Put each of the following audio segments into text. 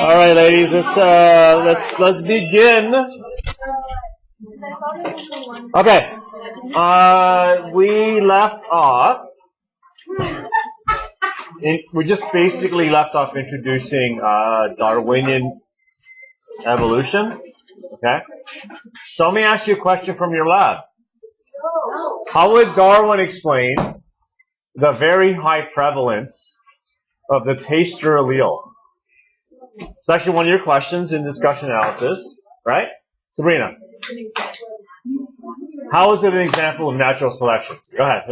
All right, ladies, let's begin. Okay, we left off. We just basically left off introducing Darwinian evolution. Okay, so let me ask you a question from your lab. How would Darwin explain the very high prevalence of the taster allele? It's actually one of your questions in discussion analysis, right? Sabrina, how is it an example of natural selection? Go ahead.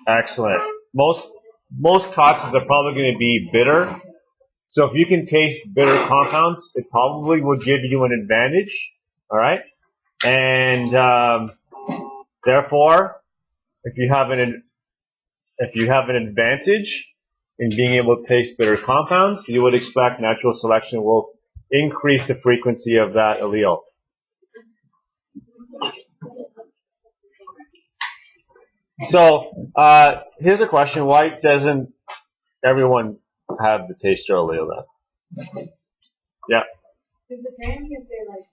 Excellent. Most toxins are probably going to be bitter. So if you can taste bitter compounds, it probably will give you an advantage. All right, and therefore, if you have an advantage in being able to taste bitter compounds, you would expect natural selection will increase the frequency of that allele. So here's a question: why doesn't everyone have the taster allele then? Yeah. Because apparently if they're like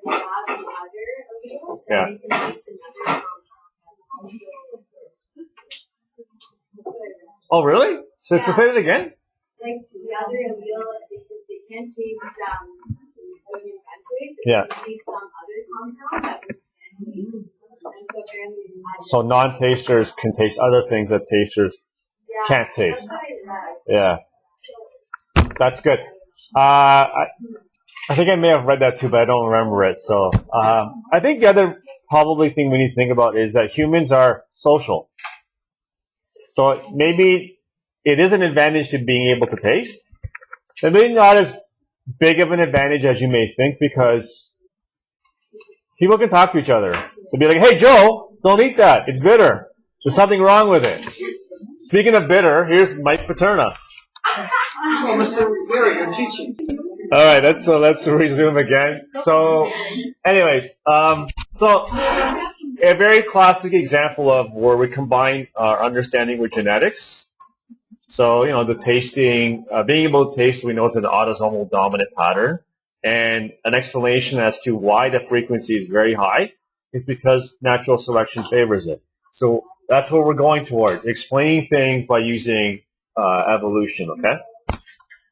the other allele, yeah. they can taste another compound. Oh, really? So say it again? Like the other allele, they can't taste when you taste, yeah. They can taste some other compound that we can taste. And so apparently so non-tasters can taste other things that tasters can't taste. Yeah. That's good. I think I may have read that too, but I don't remember it. So I think the other probably thing we need to think about is that humans are social. So maybe it is an advantage to being able to taste. It may not as big of an advantage as you may think because people can talk to each other. They'll be like, hey, Joe, don't eat that. It's bitter. There's something wrong with it. Speaking of bitter, here's Mike Paterna. Oh, Mr. Gary, you're teaching. All right, let's resume again. So, anyways, so a very classic example of where we combine our understanding with genetics. So, the tasting, being able to taste, we know it's an autosomal dominant pattern. And an explanation as to why the frequency is very high is because natural selection favors it. So that's what we're going towards, explaining things by using evolution, okay?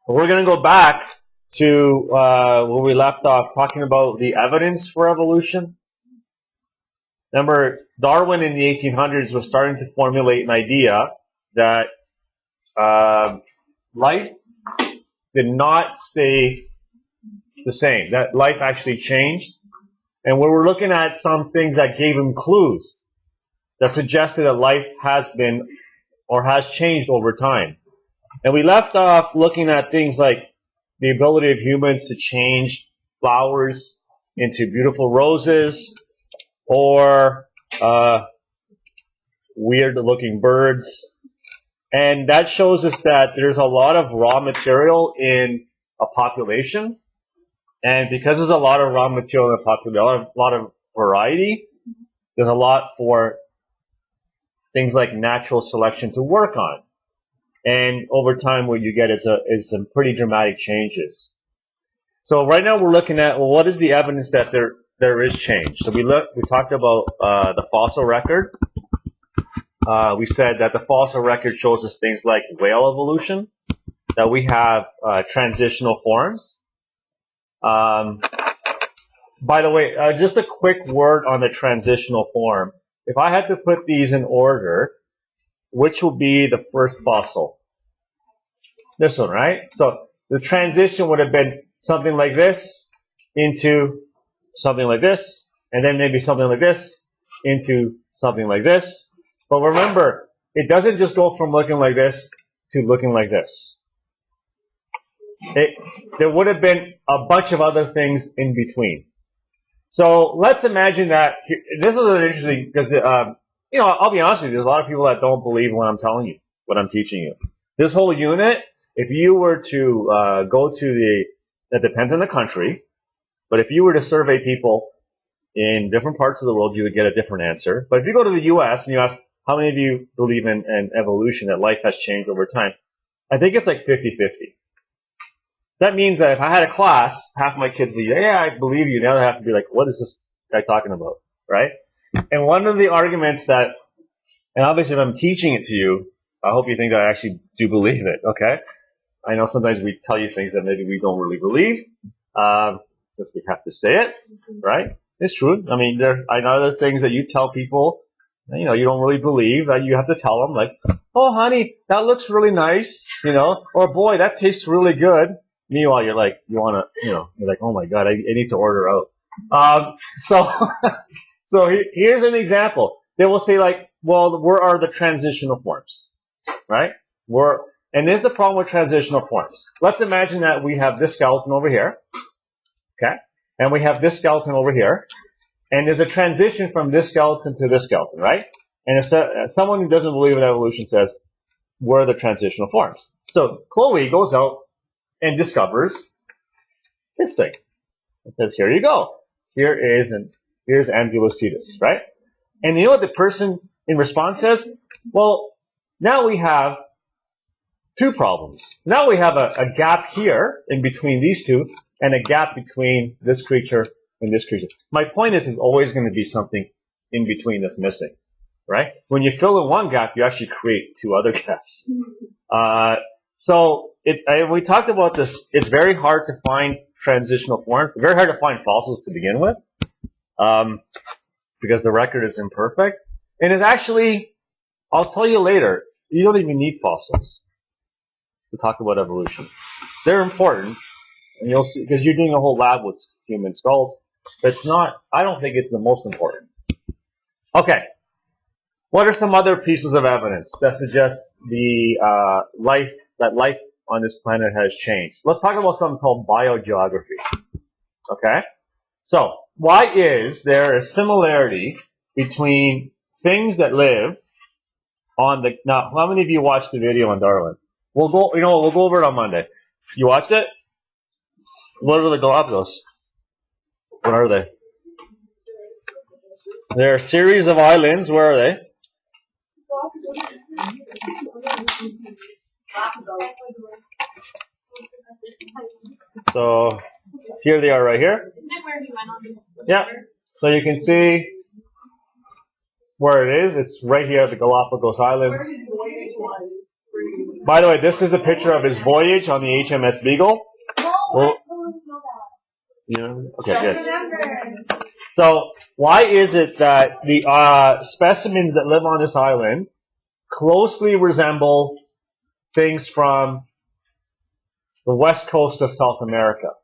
We're going to go back to where we left off, talking about the evidence for evolution. Remember, Darwin in the 1800s was starting to formulate an idea that life did not stay the same, that life actually changed. And we were looking at some things that gave him clues that suggested that life has been or has changed over time. And we left off looking at things like the ability of humans to change flowers into beautiful roses or weird-looking birds. And that shows us that there's a lot of raw material in a population. And because there's a lot of raw material in a population, a lot of variety, there's a lot for things like natural selection to work on. And over time, what you get is some pretty dramatic changes. So right now we're looking at, well, what is the evidence that there is change? So we talked about the fossil record. We said that the fossil record shows us things like whale evolution, that we have transitional forms. By the way, just a quick word on the transitional form. If I had to put these in order, which will be the first fossil? This one, right? So the transition would have been something like this into something like this, and then maybe something like this into something like this. But remember, it doesn't just go from looking like this to looking like this. There would have been a bunch of other things in between. So let's imagine that this is interesting because I'll be honest with you. There's a lot of people that don't believe what I'm telling you, what I'm teaching you. This whole unit, if you were to go to that depends on the country, but if you were to survey people in different parts of the world, you would get a different answer. But if you go to the U.S. and you ask, how many of you believe in evolution, that life has changed over time? I think it's like 50-50. That means that if I had a class, half my kids would be, yeah, I believe you. The other half would be like, what is this guy talking about, right? And one of the arguments that, and obviously if I'm teaching it to you, I hope you think that I actually do believe it, okay? I know sometimes we tell you things that maybe we don't really believe, because we have to say it, right? It's true. I mean, I know other things that you tell people, you know, you don't really believe, that you have to tell them, like, oh, honey, that looks really nice, you know, or boy, that tastes really good. Meanwhile, you're like, you want to, you know, you're like, oh my God, I need to order out. So here's an example. They will say like, well, where are the transitional forms, right? And here's the problem with transitional forms. Let's imagine that we have this skeleton over here, okay? And we have this skeleton over here. And there's a transition from this skeleton to this skeleton, right? And someone who doesn't believe in evolution says, where are the transitional forms? So Chloe goes out and discovers this thing. It says, here you go. Here's Ambulocetus, right? And you know what the person in response says? Well, now we have two problems. Now we have a gap here in between these two, and a gap between this creature and this creature. My point is, there's always going to be something in between that's missing, right? When you fill in one gap, you actually create two other gaps. We talked about this. It's very hard to find transitional forms. It's very hard to find fossils to begin with, because the record is imperfect. And it's actually, I'll tell you later, you don't even need fossils to talk about evolution. They're important, and you'll see, because you're doing a whole lab with human skulls. But it's not, I don't think it's the most important. Okay. What are some other pieces of evidence that suggest life on this planet has changed? Let's talk about something called biogeography. Okay? So, why is there a similarity between things that live on the, now, how many of you watched the video on Darwin? We'll go over it on Monday. You watched it? What are the Galapagos? What are they? They're a series of islands. Where are they? So here they are right here. Yeah. So you can see where it is. It's right here at the Galapagos Islands. By the way, this is a picture of his voyage on the HMS Beagle. Well, yeah. Okay, good. So why is it that the specimens that live on this island closely resemble things from the west coast of South America?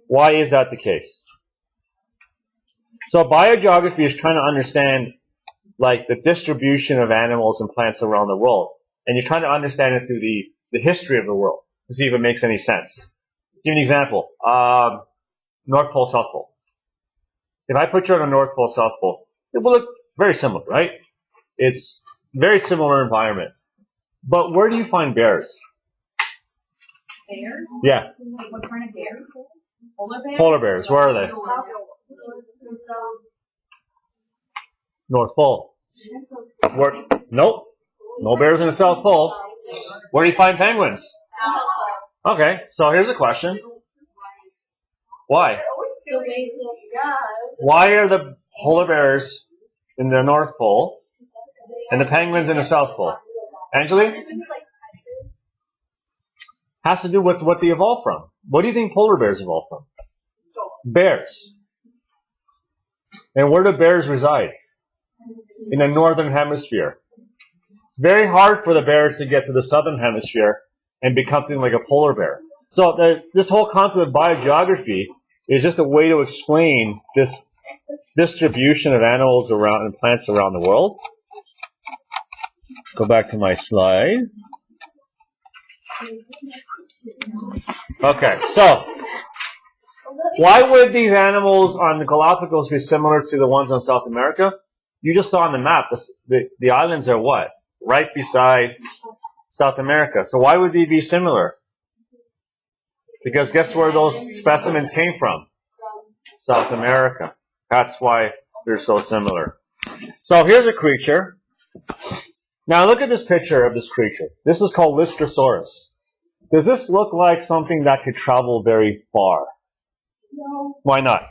Why is that the case? So biogeography is trying to understand like the distribution of animals and plants around the world. And you're trying to understand it through the history of the world to see if it makes any sense. Give you an example. North Pole, South Pole. If I put you on a North Pole, South Pole, it will look very similar, right? It's very similar environment. But where do you find bears? Bears? Yeah. What kind of bears? Polar bears? Polar bears. Where are they? North Pole. Where? Nope. No bears in the South Pole. Where do you find penguins? Okay, so here's a question. Why? Why are the polar bears in the North Pole and the penguins in the South Pole? Angeli? Has to do with what they evolved from. What do you think polar bears evolved from? Bears. And where do bears reside? In the northern hemisphere. It's very hard for the bears to get to the southern hemisphere and become something like a polar bear. So this whole concept of biogeography is just a way to explain this distribution of animals around and plants around the world. Let's go back to my slide. Okay, so why would these animals on the Galapagos be similar to the ones on South America? You just saw on the map, the islands are what? Right beside South America. So why would they be similar? Because guess where those specimens came from? South America. That's why they're so similar. So here's a creature. Now look at this picture of this creature. This is called Lystrosaurus. Does this look like something that could travel very far? No. Why not?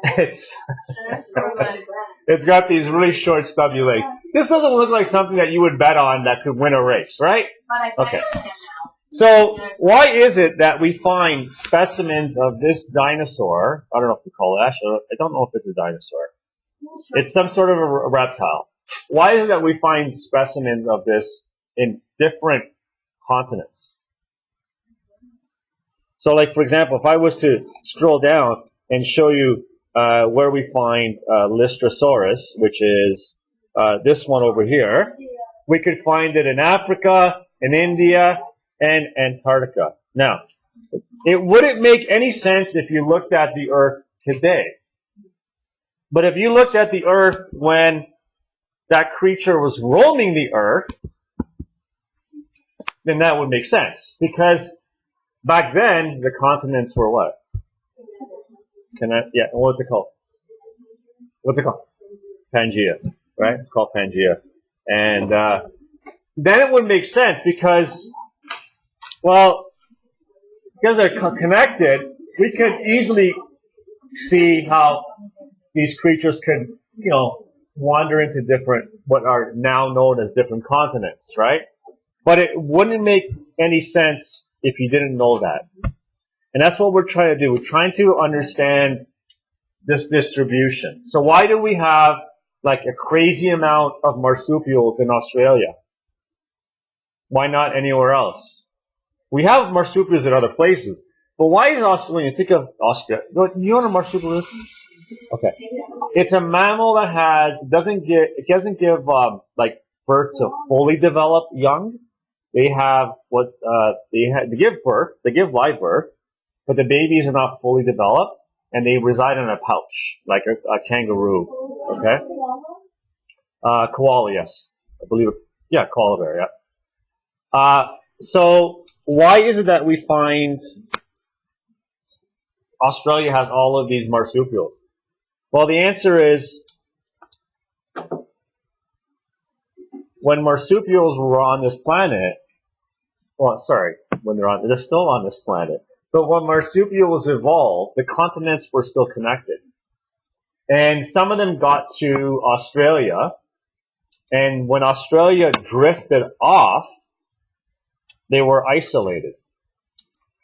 It's it's got these really short stubby legs. This doesn't look like something that you would bet on that could win a race, right? Okay. So why is it that we find specimens of this dinosaur? I don't know if we call it. Actually, I don't know if it's a dinosaur. It's some sort of a reptile. Why is it that we find specimens of this in different continents? So, like for example, if I was to scroll down and show you where we find Lystrosaurus, which is this one over here, we could find it in Africa, in India, and Antarctica. Now, it wouldn't make any sense if you looked at the Earth today. But if you looked at the Earth when that creature was roaming the Earth, then that would make sense. Because back then, the continents were what? What's it called? What's it called? Pangea, right? It's called Pangea. And then it would make sense because, well, because they're connected, we could easily see how these creatures could, wander into different, what are now known as different continents, right? But it wouldn't make any sense if you didn't know that. And that's what we're trying to do. We're trying to understand this distribution. So why do we have like a crazy amount of marsupials in Australia? Why not anywhere else? We have marsupials in other places. But why is Australia, when you think of Australia, you know what a marsupial is? Okay. It's a mammal that doesn't give birth to fully developed young. They have they give live birth, but the babies are not fully developed, and they reside in a pouch, like a kangaroo. Okay? Koala, yes. I believe it. Yeah, koala bear, yeah. So why is it that we find Australia has all of these marsupials? Well, the answer is when marsupials were on this planet, they're still on this planet, but when marsupials evolved, the continents were still connected. And some of them got to Australia, and when Australia drifted off, they were isolated.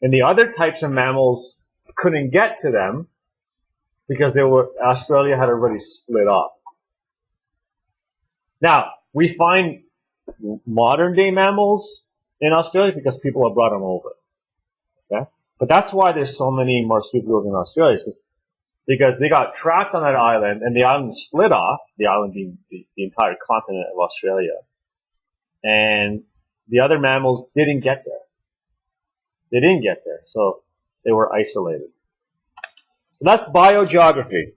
And the other types of mammals couldn't get to them because Australia had already split off. Now, we find modern day mammals in Australia because people have brought them over. Okay? But that's why there's so many marsupials in Australia, because they got trapped on that island and the island split off, the island being the entire continent of Australia. And the other mammals didn't get there. They didn't get there, so they were isolated. So that's biogeography.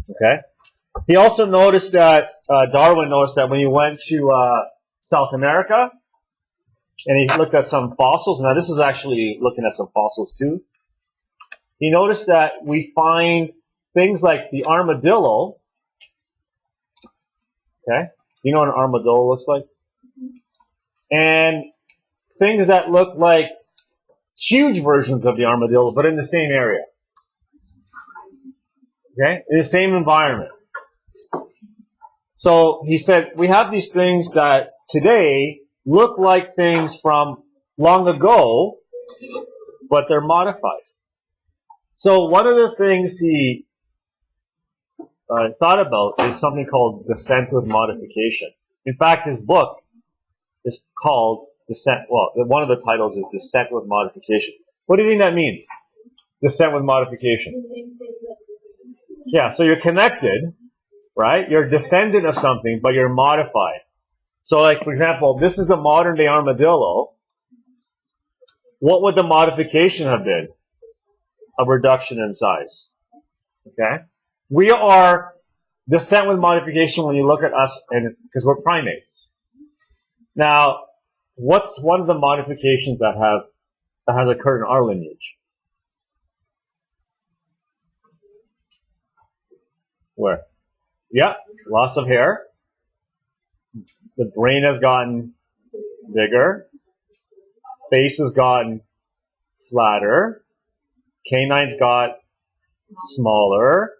Okay? He also noticed that, Darwin noticed that when he went to South America, and he looked at some fossils, now this is actually looking at some fossils too, he noticed that we find things like the armadillo. Okay? You know what an armadillo looks like? And things that look like huge versions of the armadillo, but in the same area. Okay? In the same environment. So he said, we have these things that today look like things from long ago, but they're modified. So one of the things he thought about is something called descent with modification. In fact, his book is called Descent. Well, one of the titles is Descent with Modification. What do you think that means? Descent with modification. Yeah, so you're connected, right? You're a descendant of something, but you're modified. So, like, for example, this is the modern day armadillo. What would the modification have been? A reduction in size. Okay? We are descent with modification when you look at us, and because we're primates. Now, what's one of the modifications that has occurred in our lineage? Where? Yeah, loss of hair. The brain has gotten bigger. Face has gotten flatter. Canines got smaller.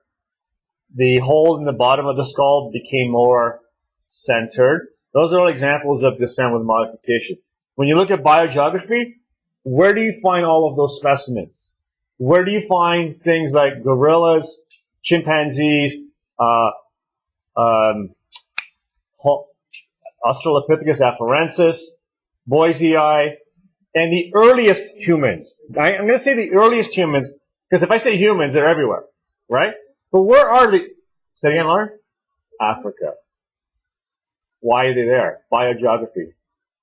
The hole in the bottom of the skull became more centered. Those are all examples of descent with modification. When you look at biogeography, where do you find all of those specimens? Where do you find things like gorillas, chimpanzees, Australopithecus afarensis, Boisei, and the earliest humans? I'm going to say the earliest humans, because if I say humans, they're everywhere, right? But where are the, say again, Lauren? Africa. Why are they there? Biogeography.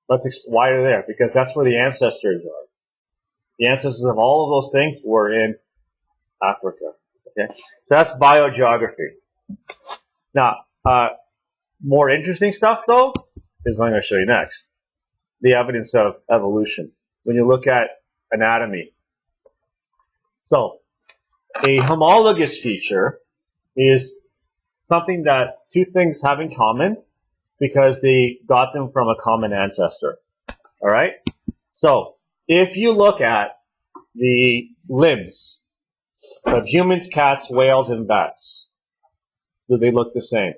Why are they there? Because that's where the ancestors are. The ancestors of all of those things were in Africa. Okay? So that's biogeography. Now, more interesting stuff, though, is what I'm going to show you next. The evidence of evolution. When you look at anatomy. So, a homologous feature is something that two things have in common because they got them from a common ancestor. Alright? So, if you look at the limbs of humans, cats, whales, and bats, do they look the same?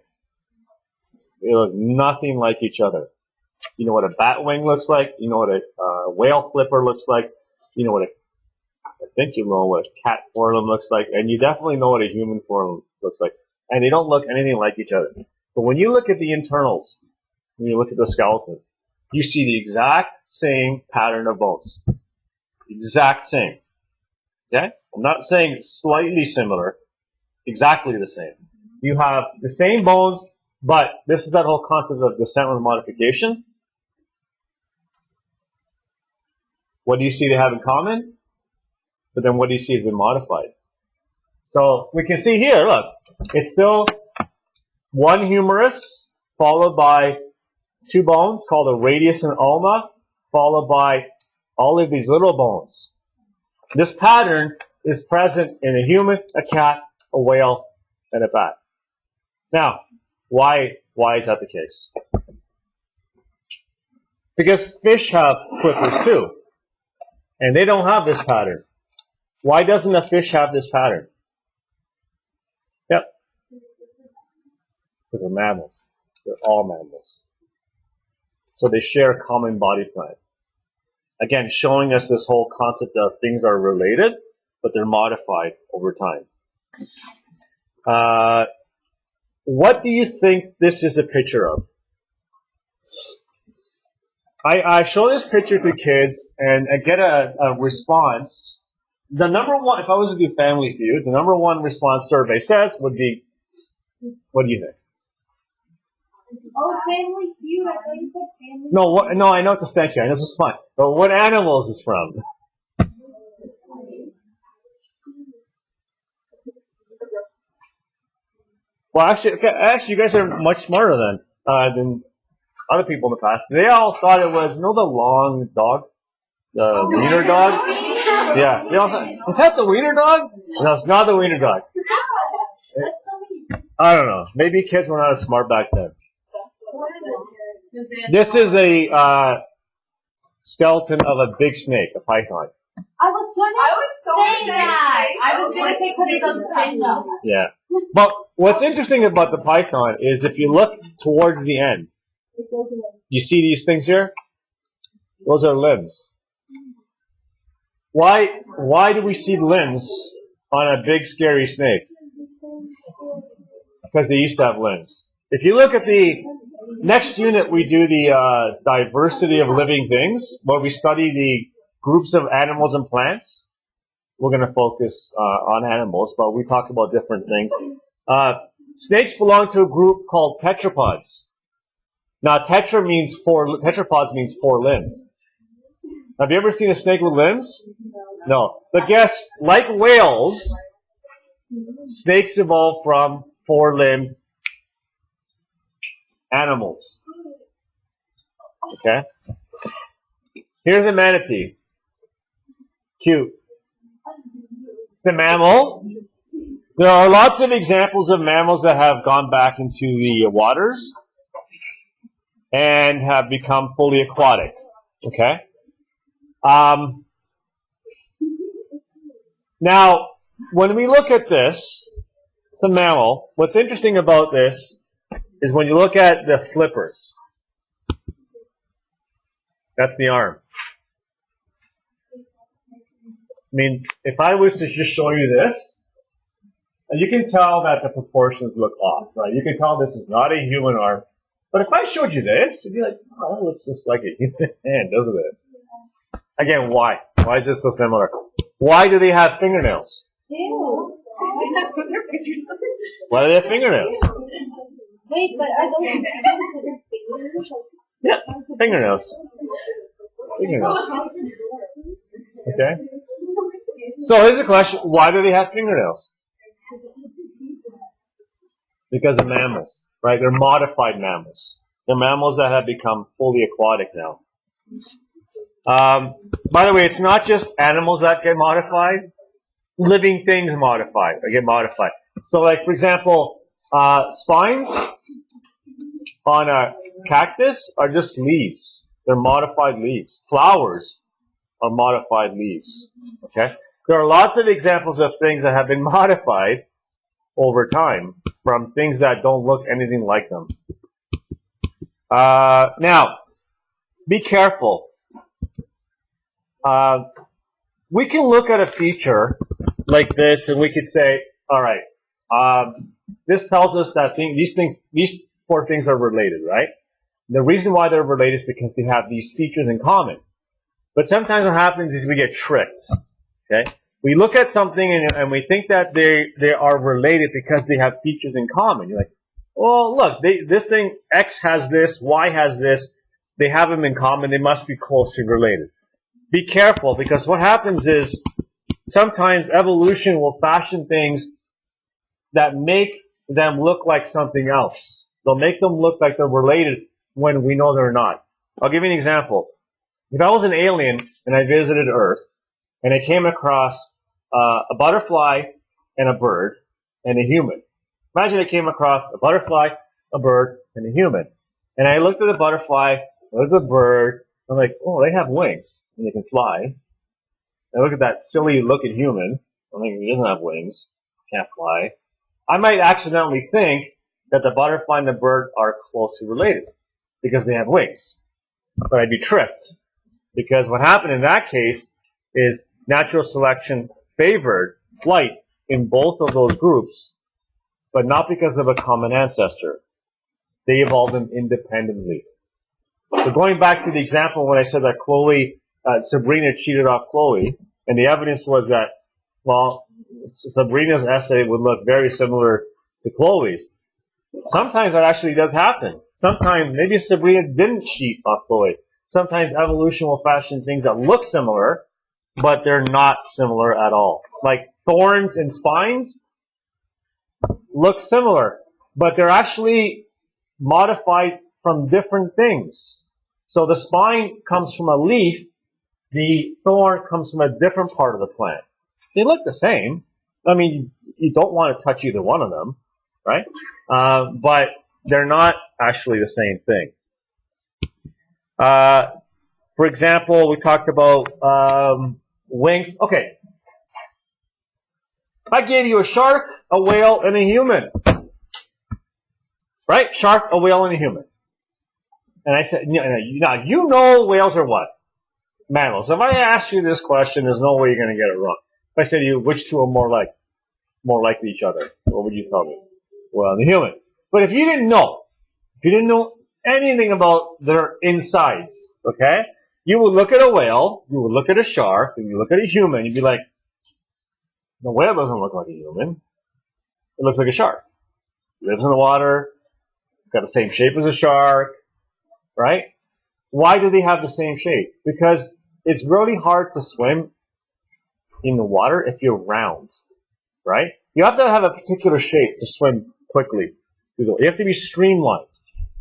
They look nothing like each other. You know what a bat wing looks like. You know what a whale flipper looks like. You know what I think you know what a cat forelimb looks like. And you definitely know what a human forelimb looks like. And they don't look anything like each other. But when you look at the internals, when you look at the skeleton, you see the exact same pattern of bones. Exact same. Okay? I'm not saying slightly similar. Exactly the same. You have the same bones, but this is that whole concept of descent with modification. What do you see they have in common? But then what do you see has been modified? So we can see here, look, it's still one humerus followed by two bones called a radius and ulna, followed by all of these little bones. This pattern is present in a human, a cat, a whale, and a bat. Now, why is that the case? Because fish have flippers too. And they don't have this pattern. Why doesn't a fish have this pattern? Yep. Because they're mammals. They're all mammals. So they share a common body plan. Again, showing us this whole concept of things are related, but they're modified over time. What do you think this is a picture of? I show this picture to kids and I get a response. The number one, if I was to do Family Feud, the number one response survey says would be, what do you think? Oh, Family Feud. I thought you said Family. No, I know it's a statue. I know this is fun. But what animals is from? Well, actually, you guys are much smarter than other people in the past. They all thought it was, the long dog? The wiener dog? Yeah. They all thought, is that the wiener dog? No, it's not the wiener dog. I don't know. Maybe kids were not as smart back then. This is a skeleton of a big snake, a python. I was saying that. I was going to take pictures of Panda. Yeah. But what's interesting about the python is if you look towards the end, you see these things here? Those are limbs. Why do we see limbs on a big scary snake? Because they used to have limbs. If you look at the next unit, we do the diversity of living things, where we study the groups of animals and plants. We're going to focus on animals, but we talk about different things. Snakes belong to a group called tetrapods. Now, tetrapods means four limbs. Have you ever seen a snake with limbs? No. But guess, like whales, snakes evolved from four-limbed animals. Okay? Here's a manatee. Cute. It's a mammal. There are lots of examples of mammals that have gone back into the waters. and have become fully aquatic. Okay? Now, when we look at this, it's a mammal. What's interesting about this is when you look at the flippers. That's the arm. I mean, if I was to just show you this, and you can tell that the proportions look off, right? You can tell this is not a human arm. But if I showed you this, you'd be like, oh, that looks just like a human hand, doesn't it? Again, why? Why is this so similar? Why do they have fingernails? Why do they have fingernails? Wait, but are those fingers? Yeah, fingernails. Fingernails. Okay? So here's the question, why do they have fingernails? Because of mammals, right? They're modified mammals. They're mammals that have become fully aquatic now. By the way, it's not just animals that get modified. Living things get modified. So like, for example, spines on a cactus are just leaves. They're modified leaves. Flowers are modified leaves. Okay? There are lots of examples of things that have been modified over time from things that don't look anything like them. Now, be careful. We can look at a feature like this and we could say, all right, this tells us that these four things are related, right? The reason why they're related is because they have these features in common. But sometimes what happens is we get tricked. Okay? We look at something and we think that they are related because they have features in common. You're like, well, look, this thing, X has this, Y has this, they have them in common, they must be closely related. Be careful, because what happens is sometimes evolution will fashion things that make them look like something else. They'll make them look like they're related when we know they're not. I'll give you an example. If I was an alien and I visited Earth and I came across a butterfly and a bird and a human. Imagine I came across a butterfly, a bird, and a human. And I looked at the butterfly, looked at the bird, I'm like, oh, they have wings and they can fly. I look at that silly looking human, I'm like, he doesn't have wings, can't fly. I might accidentally think that the butterfly and the bird are closely related because they have wings. But I'd be tricked. Because what happened in that case is natural selection favored flight in both of those groups, but not because of a common ancestor. They evolved them independently. So going back to the example when I said that Sabrina cheated off Chloe, and the evidence was that, well, Sabrina's essay would look very similar to Chloe's. Sometimes that actually does happen. Sometimes maybe Sabrina didn't cheat off Chloe. Sometimes evolution will fashion things that look similar, but they're not similar at all. Like thorns and spines look similar, but they're actually modified from different things. So the spine comes from a leaf, the thorn comes from a different part of the plant. They look the same. I mean, you don't want to touch either one of them, right? But they're not actually the same thing. For example, we talked about wings. Okay. I gave you a shark, a whale, and a human. Right? Shark, a whale, and a human. And I said, now you know whales are what? Mammals. If I ask you this question, there's no way you're going to get it wrong. If I said to you, which two are more like each other, what would you tell me? Well, the human. But if you didn't know anything about their insides, okay, you would look at a whale, you would look at a shark, and you look at a human, you'd be like, the whale doesn't look like a human. It looks like a shark. It lives in the water. It's got the same shape as a shark, right? Why do they have the same shape? Because it's really hard to swim in the water if you're round, right? You have to have a particular shape to swim quickly. You have to be streamlined,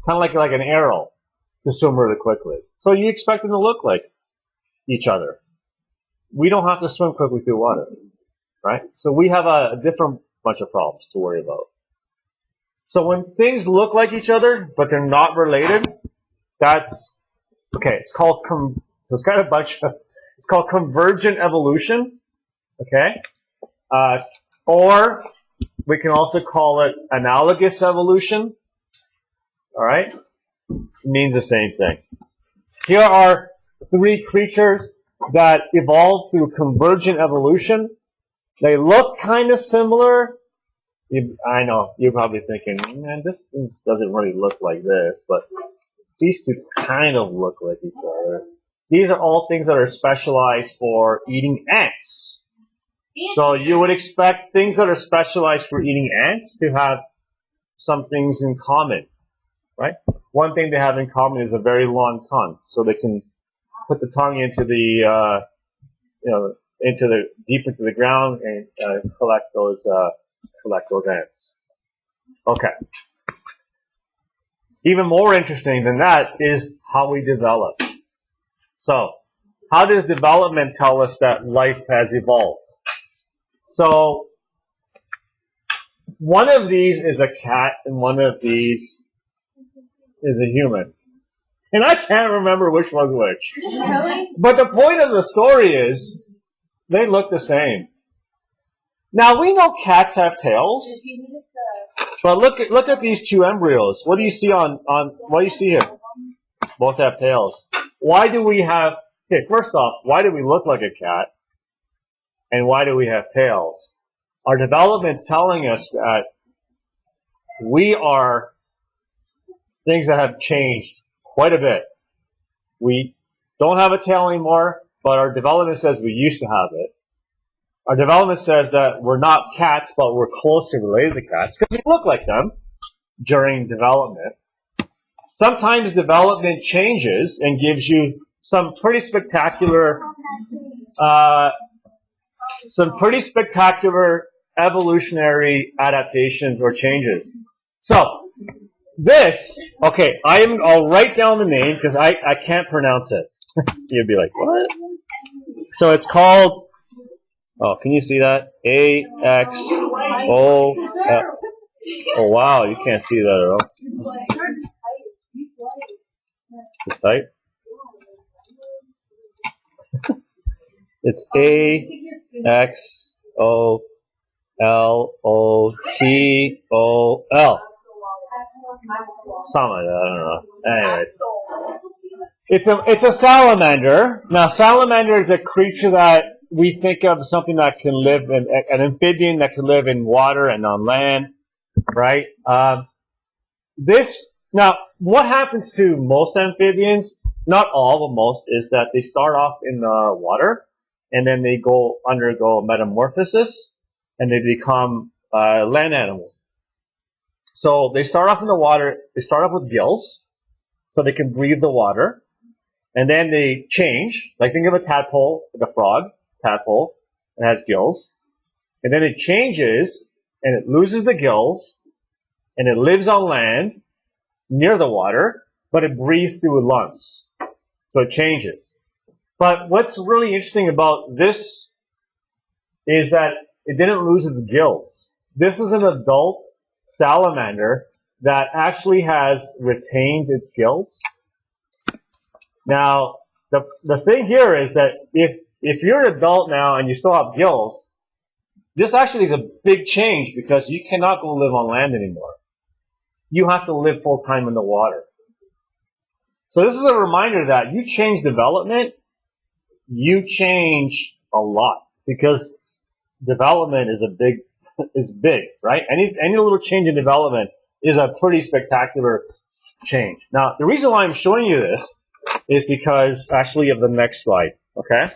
kind of like an arrow to swim really quickly. So you expect them to look like each other. We don't have to swim quickly through water, right? So we have a different bunch of problems to worry about. So when things look like each other, but they're not related, That's okay. It's called so it's got a bunch of. It's called convergent evolution. Okay, or we can also call it analogous evolution. All right, it means the same thing. Here are three creatures that evolved through convergent evolution. They look kind of similar. I know, you're probably thinking, man, this thing doesn't really look like this, but these two kind of look like each other. These are all things that are specialized for eating ants. So you would expect things that are specialized for eating ants to have some things in common, right? One thing they have in common is a very long tongue, so they can put the tongue into the, deep into the ground and collect those ants. Okay. Even more interesting than that is how we develop. So, how does development tell us that life has evolved? So, one of these is a cat and one of these is a human. And I can't remember which one's which. Really? But the point of the story is, they look the same. Now, we know cats have tails. But look at these two embryos. What do you see what do you see here? Both have tails. Why do we have, okay, first off, why do we look like a cat? And why do we have tails? Our development's telling us that we are things that have changed quite a bit. We don't have a tail anymore, but our development says we used to have it. Our development says that we're not cats, but we're closely related to cats because we look like them during development. Sometimes development changes and gives you some pretty spectacular evolutionary adaptations or changes. So I'll write down the name because I can't pronounce it. You'd be like, what? So it's called, oh, can you see that? AXO. Oh wow, you can't see that at all. Just type. It's AXOLOTOL. Something like that, I don't know. Anyways. It's a salamander. Now, salamander is a creature that we think of something that can live in, an amphibian that can live in water and on land, right? Now, what happens to most amphibians, not all, but most, is that they start off in the water, and then they undergo metamorphosis, and they become land animals. So they start off in the water, they start off with gills, so they can breathe the water, and then they change, like think of a tadpole, like a frog, tadpole, it has gills, and then it changes, and it loses the gills, and it lives on land, near the water, but it breathes through lungs. So it changes. But what's really interesting about this is that it didn't lose its gills. This is an adult salamander that actually has retained its gills. Now, the thing here is that if you're an adult now and you still have gills, this actually is a big change because you cannot go live on land anymore. You have to live full time in the water. So this is a reminder that you change development, you change a lot because development is big, right? Any little change in development is a pretty spectacular change. Now, the reason why I'm showing you this is because actually of the next slide, okay?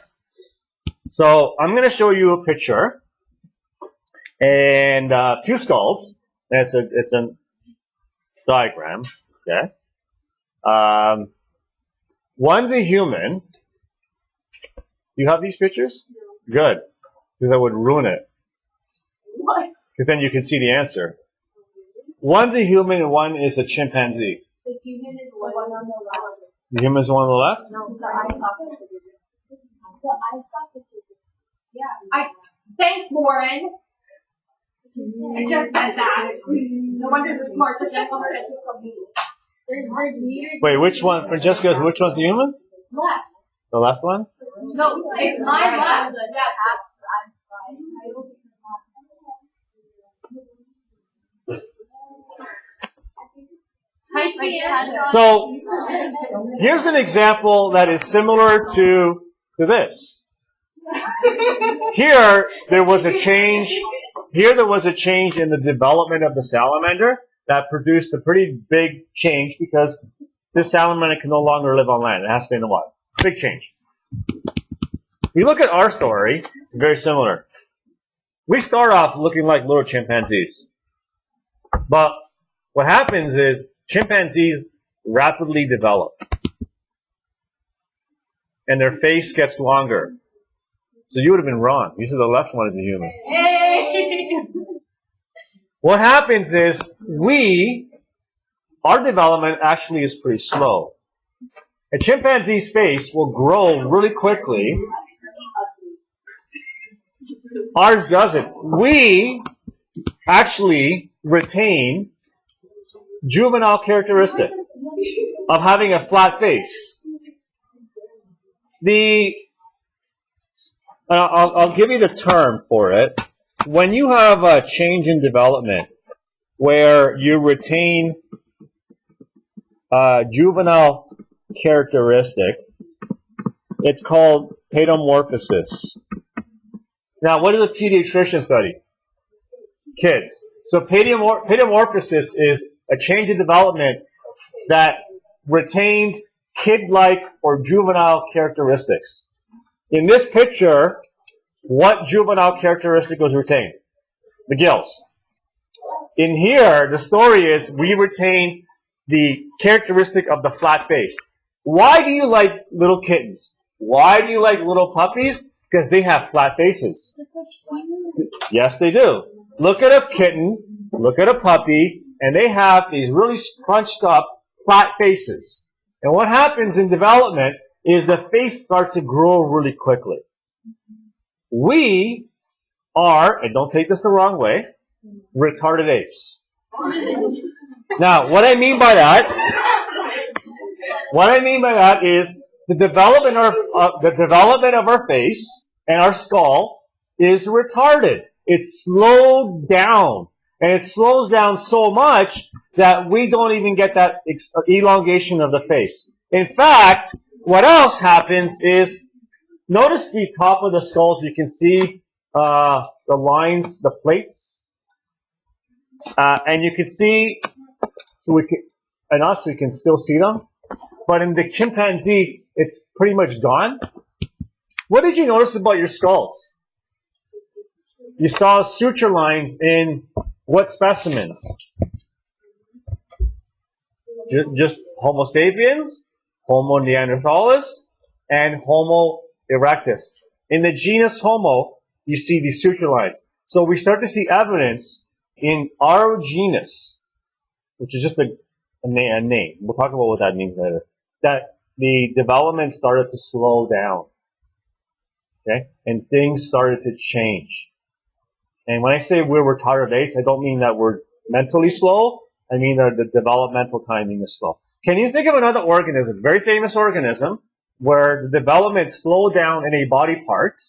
So I'm going to show you a picture and two skulls. It's a diagram, okay? One's a human. Do you have these pictures? Good, because I would ruin it. What? Because then you can see the answer. One's a human and one is a chimpanzee. The human is the one on the left. The human's the one on the left? No, the eye socket. The eye socket. Yeah. Thanks, Lauren. I just said that. No wonder the smart to get on her. It's just so mean. Wait, which one? Francesca, which one's the human? Left. The left one? No, it's my left. So, here's an example that is similar to this. Here, there was a change in the development of the salamander that produced a pretty big change because this salamander can no longer live on land. It has to stay in the water. Big change. If you look at our story, it's very similar. We start off looking like little chimpanzees. But what happens is chimpanzees rapidly develop. And their face gets longer. So you would have been wrong. You said the left one is a human. Hey. What happens is our development actually is pretty slow. A chimpanzee's face will grow really quickly. Ours doesn't. We actually retain juvenile characteristic of having a flat face. I'll give you the term for it. When you have a change in development where you retain juvenile characteristic, it's called paedomorphosis. Now, what does a pediatrician study? Kids. So paedomorphosis is a change in development that retains kid-like or juvenile characteristics. In this picture, what juvenile characteristic was retained? The gills. In here, the story is we retain the characteristic of the flat face. Why do you like little kittens? Why do you like little puppies? Because they have flat faces. Yes, they do. Look at a kitten, look at a puppy, and they have these really scrunched up flat faces. And what happens in development is the face starts to grow really quickly. We are, and don't take this the wrong way, retarded apes. Now, what I mean by that is the development of our face and our skull is retarded. It's slowed down. And it slows down so much that we don't even get that elongation of the face. In fact, what else happens is, notice the top of the skulls, you can see the lines, the plates. And you can see, in us we can still see them. But in the chimpanzee, it's pretty much gone. What did you notice about your skulls? You saw suture lines in what specimens? Just Homo sapiens, Homo neanderthalis, and Homo erectus. In the genus Homo, you see these suture lines. So we start to see evidence in our genus, which is just a name. We'll talk about what that means later. That the development started to slow down. Okay? And things started to change. And when I say we're retarded apes, I don't mean that we're mentally slow. I mean that the developmental timing is slow. Can you think of another organism, very famous organism, where the development slowed down in a body part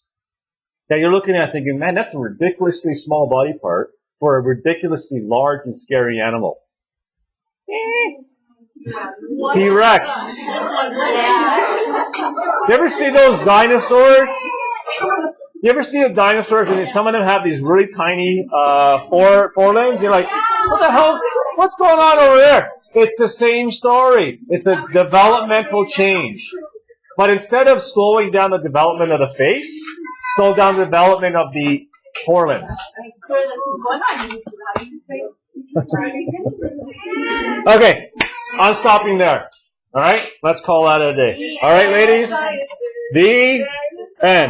that you're looking at thinking, man, that's a ridiculously small body part for a ridiculously large and scary animal? T-Rex. You ever see those dinosaurs? You ever see the dinosaurs and some of them have these really tiny forelimbs? You're like, what's going on over there? It's the same story. It's a developmental change. But instead of slowing down the development of the face, slow down the development of the forelimbs. Okay, I'm stopping there. All right, let's call that a day. All right, ladies, the end.